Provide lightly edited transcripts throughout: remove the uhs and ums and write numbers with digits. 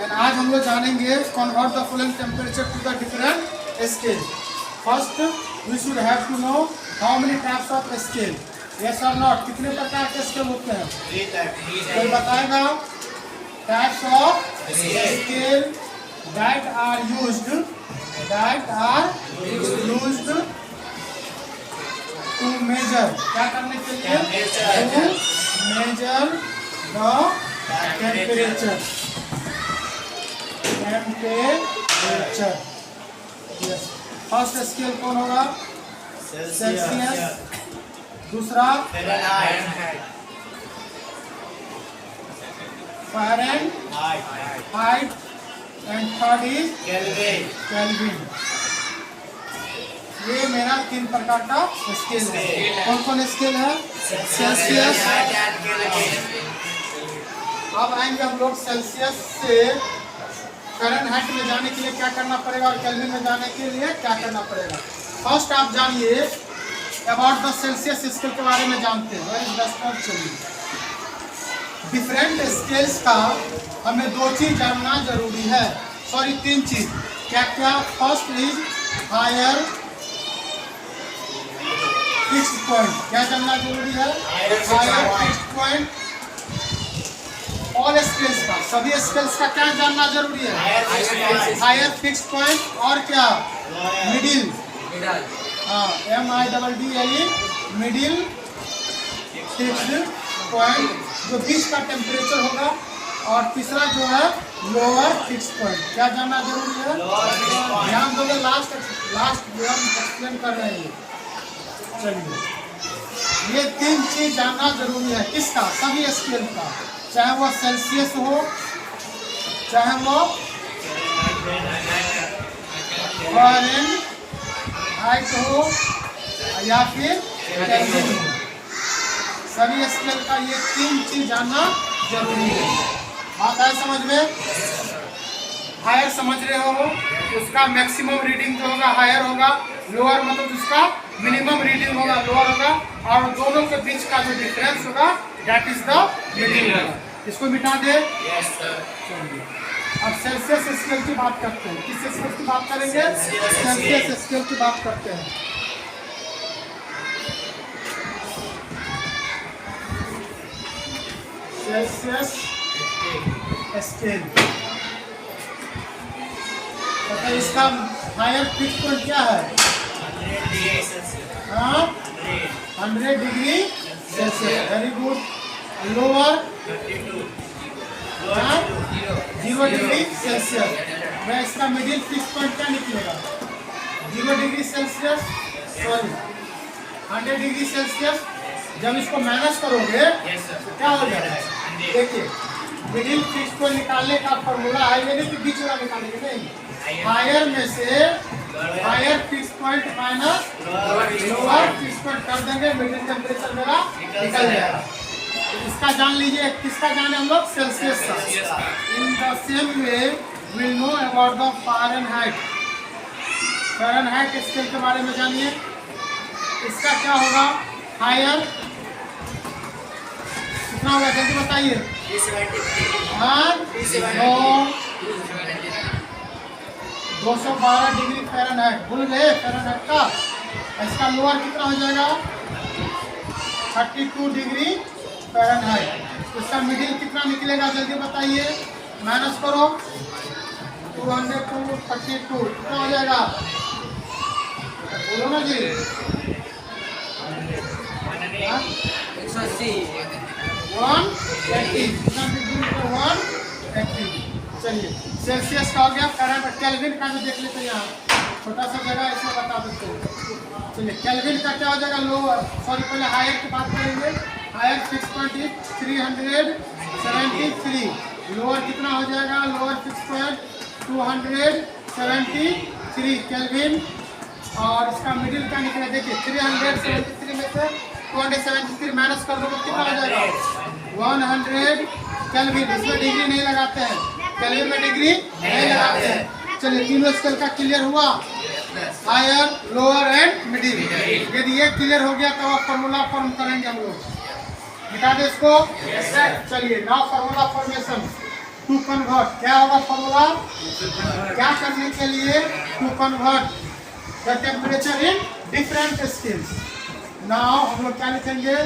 And आज हम लोग जानेंगे convert the following temperature to the different scale. First we should have to know how many types of scale, yes और not, कितने प्रकार के स्केल होते हैं? कोई बताएगा? Types of scale that are used to measure, क्या करने के लिए? To measure the temperature। Yes। First scale कौन होगा? सेल्सियस। दूसरा Fahrenheit and third is kelvin. ये मेरा 3 प्रकार का स्केल है। कौन कौन स्केल है? सेल्सियस। अब आएंगे हम लोग सेल्सियस से फ़ारेनहाइट में जाने के लिए क्या करना पड़ेगा और केल्विन में जाने के लिए क्या करना पड़ेगा। फर्स्ट आप जानिए अबाउट द सेल्सियस स्केल के बारे में जानते हैं। चलिए, डिफरेंट स्केल्स का हमें 2 चीज़ जानना जरूरी है, सॉरी 3 चीज़। क्या क्या? First is higher fixed point. क्या जानना जरूरी है? Higher fixed point. All scales का, सभी स्केल्स का क्या जानना जरूरी है? Higher fixed point. और क्या? मिडिल। हाँ, MIDDLE, मिडिल फिक्स्ड पॉइंट, जो बीच का टेम्परेचर होगा। और तीसरा जो है लोअर फिक्स पॉइंट। क्या जानना जरूरी है? ध्यान दोगे, लास्ट हम एक्सप्लेन कर रहे हैं। चलिए, ये 3 चीज जानना जरूरी है। किसका? सभी स्केल का, चाहे वो सेल्सियस हो, चाहे वो फ़ारेनहाइट हो या फिर केल्विन हो। सभी स्केल का ये 3 चीज जानना जरूरी है। बात आए समझ में? हायर समझ रहे हो, उसका मैक्सिमम रीडिंग जो होगा हायर होगा, लोअर मतलब उसका मिनिमम रीडिंग होगा लोअर होगा, और दोनों के बीच का जो डिफरेंस होगा दैट इज द मिडिल होगा। इसको मिटा दे। अब सेल्सियस स्केल की बात करते हैं। किस स्केल की बात करेंगे? सेल्सियस स्केल की बात करते हैं। सेल्सियस स्केल, पता है इसका हायर फिक्स पॉइंट क्या है? 100 degree Celsius. Very good. Lower 0 degree Celsius. मैं इसका मिडिल फिक्स पॉइंट क्या निकलेगा? 0 degree Celsius, sorry 100 degree Celsius. जब इसको माइनस करोगे तो क्या हो जाएगा? देखिए, मिडिल फिक्स पॉइंट निकालने का फॉर्मूला है, ये नहीं कि बीच वाला निकालेंगे, नहीं। हायर में से higher fix point minus lower fix point कर देंगे, मिडिल टेम्परेचर मेरा निकल जाएगा। तो इसका जान लीजिए। किसका जाने हम लोग? सेल्सियस का। In the same way will know about the Fahrenheit. Fahrenheit scale के बारे में जानिए। इसका क्या होगा? हायर कितना होगा? जल्दी बताइए। 212 डिग्री फ़ारेनहाइट। भूल गए फ़ारेनहाइट का? इसका लोअर कितना हो जाएगा? 32 डिग्री फ़ारेनहाइट। इसका मिडिल कितना निकलेगा? जल्दी बताइए। माइनस करो। 200 to 32 कितना हो जाएगा? बोलो ना जी। 180। 180। चलिए, सेल्सियस का हो गया। फ़ारेनहाइट। केल्विन का भी देख लेते हैं, यहाँ छोटा सा जगह इसमें बता देते हैं। चलिए, केल्विन का क्या हो जाएगा? लोअर, सॉरी पहले हायर की बात करेंगे। Higher fix point is 373। Lower कितना हो जाएगा? Lower fix point 273 kelvin. और इसका मिडिल क्या निकला? देखिए, 373 में से 273 माइनस कर दो तो कितना हो जाएगा? 100 केल्विन। इसमें डिग्री नहीं लगाते हैं, केल्विन में डिग्री नहीं लगाते हैं। चलिए, तीनों स्केल का क्लियर हुआ? Higher, lower and middle. यदि ये क्लियर हो गया तो अब फॉर्मूला फॉर्म करेंगे हम लोग। मिटा दे इसको। चलिए, now formula formation. To convert क्या होगा फॉर्मूला, क्या करने के लिए, to convert the temperature in different scales. Now हम लोग क्या लिखेंगे,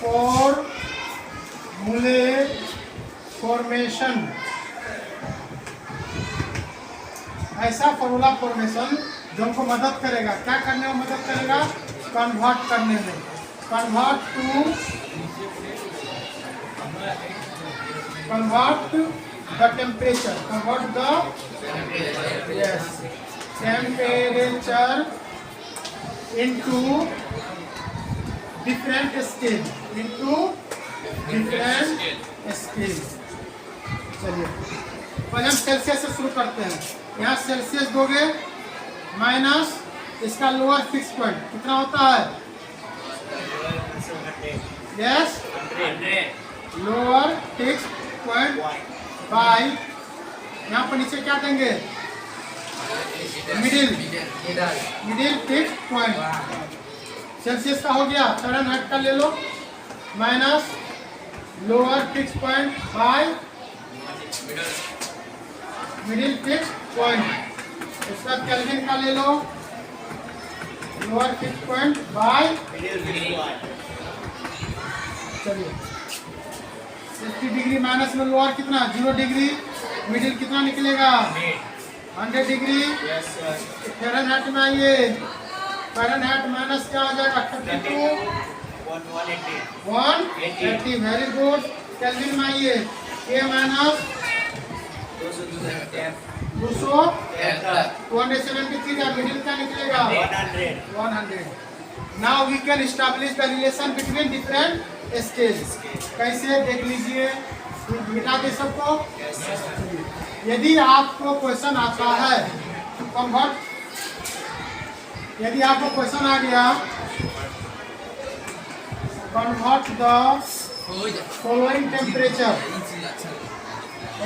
फॉर्मूले फॉर्मेशन, ऐसा फॉर्मूला फॉर्मेशन जो हमको मदद करेगा, क्या करने में मदद करेगा, कन्वर्ट करने में, convert the temperature, convert the yes temperature into different scale, into different scale. चलिए पहले हम सेल्सियस से शुरू करते हैं। यहाँ सेल्सियस दोगे माइनस इसका लोअर फिक्स पॉइंट कितना होता है, yes lower fix point bye, यहाँ पर नीचे क्या देंगे, मिडिल फिक्स पॉइंट। सेल्सियस का हो गया, फ़ारेनहाइट का ले लो, minus lower fix point by middle fix point. उसका केल्विन का ले लो, लोअर फिक्स पॉइंट बाय, चलिए 60 डिग्री माइनस में लोअर कितना 0 डिग्री, मिडिल कितना निकलेगा 100 डिग्री। फ़ारेनहाइट में आइए, फ़ारेनहाइट माइनस क्या हो जाएगा 32 180, वेरी गुड। केल्विन में आइए, के माइनस 273 का मिडिल क्या निकलेगा 100। Now we can establish the relation between different scales. कैसे देख लीजिए, मिटा दे सबको। यदि आपको क्वेश्चन आता है कन्वर्ट, यदि आपको क्वेश्चन आ गया कन्वर्ट द फॉलोइंग टेम्परेचर,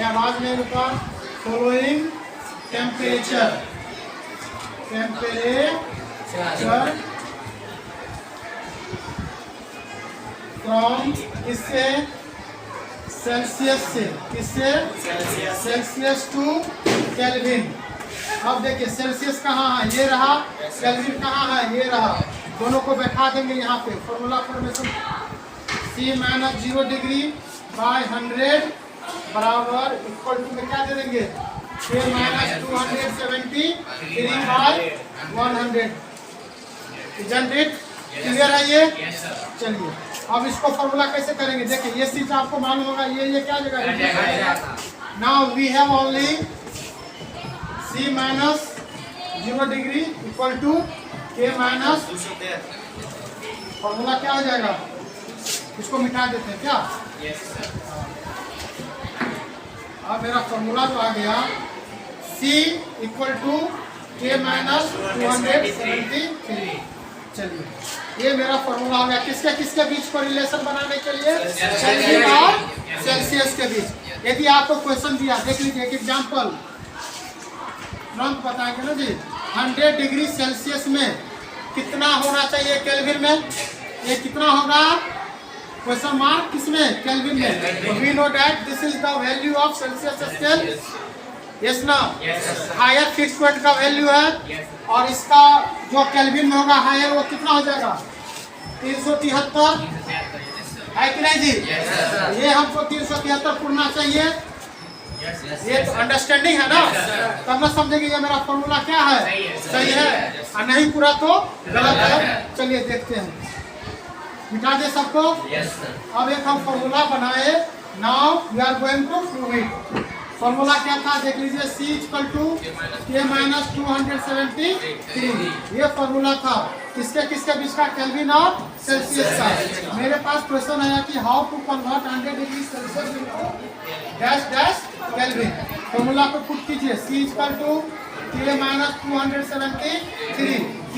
आवाज में रुका, फॉलोइंग टेम्परेचर फ्रॉम किससे, सेल्सियस से, किससे सेल्सियस टू केल्विन। अब देखिए सेल्सियस कहाँ है, ये रहा, केल्विन कहाँ है, ये रहा, दोनों को बैठा देंगे यहाँ पे। Formula formation C minus 0 degree by 100 बराबर इक्वल टू में क्या दे देंगे, K minus 273 by 100। Isn't it clear है ये? चलिए अब इसको फॉर्मूला कैसे करेंगे, देखिए ये चीज आपको मालूम होगा, ये क्या जगह। Now we have only C minus 0 degree equal to K minus, formula क्या हो जाएगा, इसको मिटा देते हैं क्या। अब मेरा फॉर्मूला तो आ गया, C equal to K minus 273। चलिए ये मेरा फॉर्मूला हो गया, किसके किसके बीच को रिलेशन बनाने के लिए, केल्विन और सेल्सियस के बीच। यदि आपको क्वेश्चन दिया, देख लीजिए एक एग्जाम्पल, तुरंत बताएंगे ना जी, 100 डिग्री सेल्सियस में कितना होना चाहिए केल्विन में, ये कितना होगा, क्वेश्चन मार्क किसमें, केल्विन में। We know that this is the value of Celsius scale, yes ना, हायर फिक्स पॉइंट का वैल्यू है, और इसका जो केल्विन में होगा हायर, वो कितना हो जाएगा 373 है कि नहीं जी। ये हमको 373 पूर्णा चाहिए, ये तो अंडरस्टैंडिंग है ना, तब ना समझेंगे ये मेरा फॉर्मूला क्या है, सही है, और नहीं पूरा तो गलत है। चलिए देखते हैं, मिटा दे सबको। अब एक हम फॉर्मूला बनाए, now we are going to prove it. Formula क्या था देख लीजिए, C equal to K minus 273, ये फॉर्मूला था किसके किसके बीच का, केल्विन और सेल्सियस का। मेरे पास क्वेश्चन आया कि how to convert 100 degree Celsius into dash dash kelvin. Formula को पुट कीजिए, C equal to K minus 273,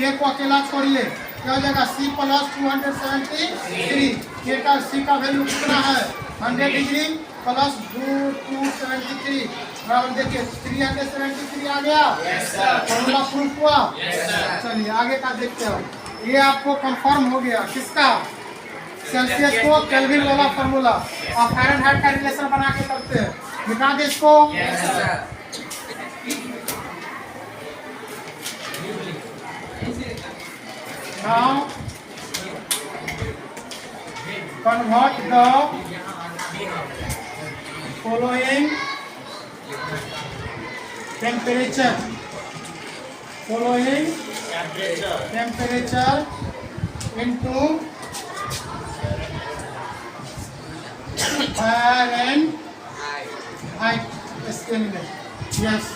K को अकेला छोड़िए, क्या हो जाएगा C प्लस 273। K का C का वैल्यू कितना है 100 डिग्री प्लस 273 बराबर, देखिए 373 आ गया, फॉर्मूला प्रूफ हुआ। चलिए आगे का देखते हो, ये आपको कंफर्म हो गया किसका, सेल्सियस को केल्विन वाला फॉर्मूला, और फ़ारेनहाइट का रिलेशन बना के करते हैं। मिटा दे इसको। Now convert the following temperature into Fahrenheit scale में। यस,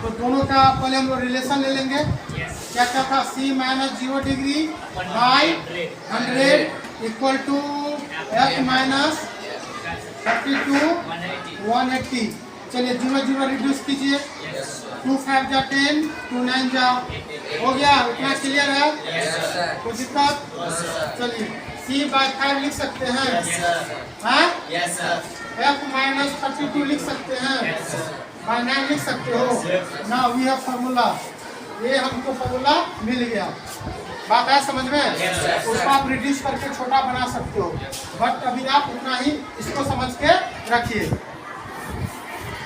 तो दोनों का पहले हम लोग रिलेशन ले लेंगे। क्या क्या था? C minus 0 degree by 100 equal to F minus 32 180। चलिए 0 0 रिड्यूस कीजिए। 2 5 जा 10, 2 9 जा, हो गया। इतना क्लियर है? कोई दिक्कत? चलिए C बाई 5 लिख सकते हैं। हाँ, F माइनस 32 लिख सकते हैं। बाई 9 लिख सकते हो। Now we have formula. ये हमको फार्मूला मिल गया। बात है समझ में? उसको आप रिड्यूस करके छोटा बना सकते हो, बट अभी आप उतना ही इसको समझ के रखिए।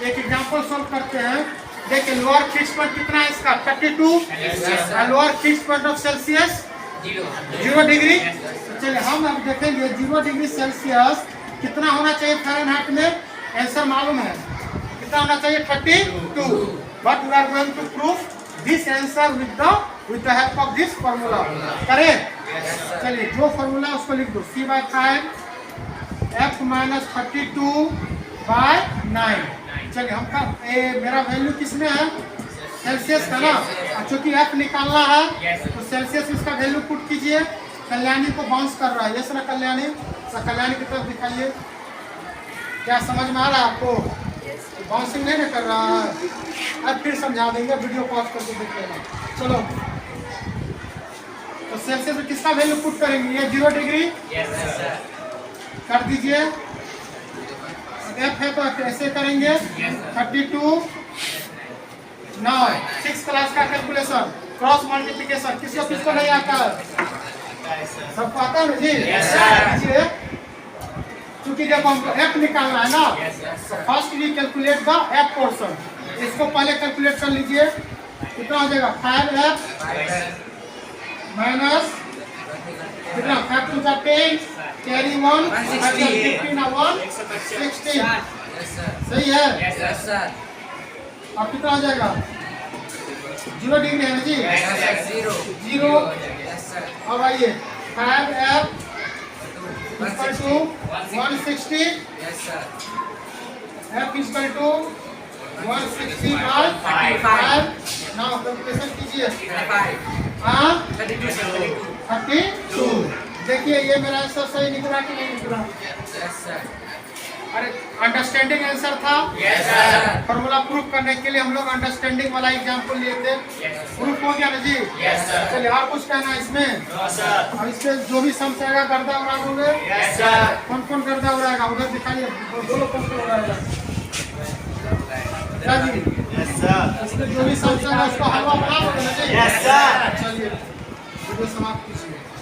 एक एग्जांपल सॉल्व करते हैं। देखिए लोअर फिक्स पॉइंट कितना है इसका? 32। Lower fix point of Celsius 0 degree. चलिए हम अब देखेंगे 0 डिग्री सेल्सियस कितना होना चाहिए फ़ारेनहाइट में। आंसर मालूम है कितना होना चाहिए? 32। But we are going to prove this answer with the help of this formula. Correct? चलिए जो फार्मूला उसको लिख दो। C by 5 F minus 32 by 9। चलिए हमका मेरा वैल्यू किसमें है? सेल्सियस का ना। चूंकि F निकालना है तो सेल्सियस इसका वैल्यू पुट कीजिए। कल्याणी को बाउंस कर रहा है। यस ना कल्याणी? तो कल्याणी की तरफ दिखाइए। क्या समझ में आ रहा है आपको? बाउंसिंग नहीं ना कर रहा है? अब फिर समझा देंगे, वीडियो पॉज करके देख लेना। चलो तो सेल्सियस में किसका वैल्यू पुट करेंगे? ये 0 डिग्री कर दीजिए। F है तो ऐसे करेंगे 32। नाउ 6 क्लास का कैलकुलेशन क्रॉस मल्टीप्लिकेशन किसको किसको नहीं आता है? सबको आता है ना जी? क्योंकि जब हमको F निकालना है ना तो first we calculate the F portion. इसको पहले कैलकुलेट कर लीजिए। कितना हो जाएगा? 5F माइनस कितना? 5 टू 10 कैरी 1 15 1 16। सही है? अब कितना हो जाएगा? 0 डिग्री है ना जी? 0। अब आइए 5F equal to 160। F equal to 160 by 5। Now calculation कीजिए। हाँ 32। देखिए ये मेरा आंसर सही निकला कि नहीं निकला? अरे अंडरस्टैंडिंग आंसर था। फॉर्मूला प्रूफ करने के लिए हम लोग अंडरस्टैंडिंग वाला एग्जांपल लिए थे। प्रूफ हो गया ना जी? चलिए और कुछ कहना है इसमें? और इसमें जो भी सम से आएगा गर्दा उड़ा दोगे? कौन कौन गर्दा उड़ाएगा? उधर दिखाइए। दोनों कौन कौन उड़ाएगा? इसमें जो भी सम से आएगा उसको हलवा बना दोगे ना जी? चलिए वीडियो समाप्त।